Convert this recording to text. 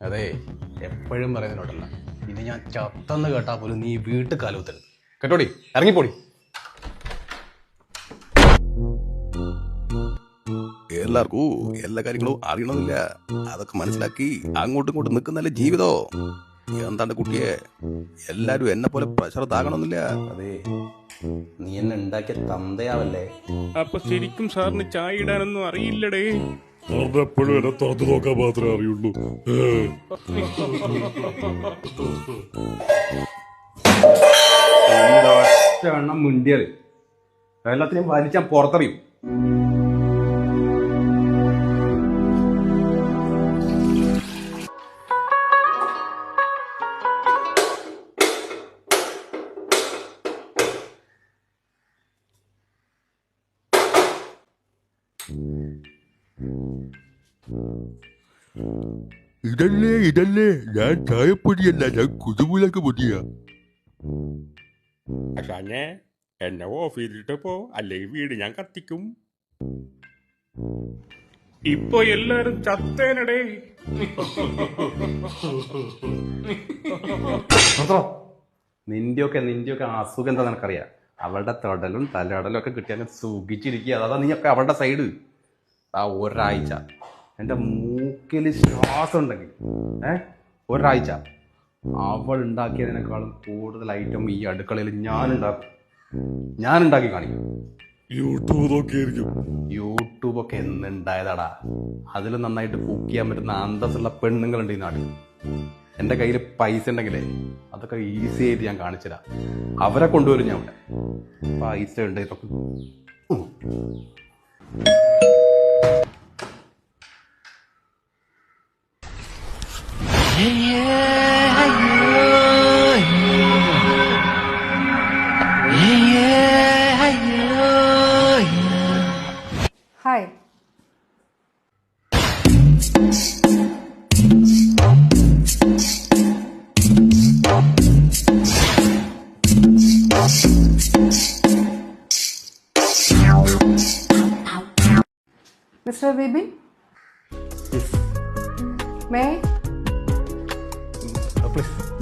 അതെ, എപ്പോഴും പറയുന്നതിനോടല്ല, ഇത് ഞാൻ ചത്തെന്ന് കേട്ടാ പോലും നീ വീട്ടിൽ കാലുത്തരുത് കേട്ടോടി. ഇറങ്ങിപ്പോടി. എല്ലാവർക്കും എല്ലാ കാര്യങ്ങളും അറിയണമെന്നില്ല. അതൊക്കെ മനസ്സിലാക്കി അങ്ങോട്ടും ഇങ്ങോട്ടും നിൽക്കുന്നല്ലേ ജീവിതോ. എന്താണ്ട് കുട്ടിയെ, എല്ലാരും എന്നെ പോലെ പ്രഷർ താകണമെന്നില്ല. അതെ, നീ എന്നെ ഉണ്ടാക്കിയ തന്തയാവല്ലേ. അപ്പൊ ശരിക്കും സാറിന് ചായ ഇടാനൊന്നും അറിയില്ലടേ. സാറിന് എപ്പോഴും എന്നെ തുറന്നു നോക്കാൻ മാത്രമേ അറിയുള്ളൂ. എണ്ണം മുണ്ടിയത് എല്ലാത്തിനെയും വലിച്ചാൻ പുറത്തറിയും. ഇതല്ലേ ഞാൻ ചായപ്പൊടിയല്ല, ഞാൻ കുരുമുളക് പൊടിയാ. അശാനെ എന്നെ ഓഫീസിലിട്ട് പോ, അല്ലെങ്കിൽ വീട് ഞാൻ കത്തിക്കും. ഇപ്പൊ എല്ലാരും ചത്തേനടേ. നിന്റെയൊക്കെ അസുഖം എന്താ നിനക്കറിയാം. അവളുടെ തൊടലും തലടലും ഒക്കെ കിട്ടിയാൽ സുഖിച്ചിരിക്കുക. അതാ നീയൊക്കെ അവളുടെ സൈഡ്. ആ ഒരാഴ്ച എൻ്റെ മൂക്കിൽ ശ്വാസം ഉണ്ടെങ്കിൽ ഒരാഴ്ച അവൾ ഉണ്ടാക്കിയതിനേക്കാളും കൂടുതൽ ഐറ്റം ഈ അടുക്കളയിൽ ഞാൻ ഉണ്ടാക്കി കാണിക്കും. യൂട്യൂബ് നോക്കിയായിരിക്കും. യൂട്യൂബൊക്കെ എന്നുണ്ടായതാടാ. അതിൽ നന്നായിട്ട് കുക്ക് ചെയ്യാൻ പറ്റുന്ന അന്തസ്സുള്ള പെണ്ണുങ്ങളുണ്ട് ഈ നാട്ടിൽ. എൻ്റെ കയ്യിൽ പൈസ ഉണ്ടെങ്കിലേ അതൊക്കെ ഈസി ആയിട്ട് ഞാൻ കാണിച്ചുതരാം. അവരെ കൊണ്ടുവരും ഞാൻ അവിടെ. പൈസ ഉണ്ട് ഇതൊക്കെ. Hi. Mr. Bibin? Yes. May I? Please.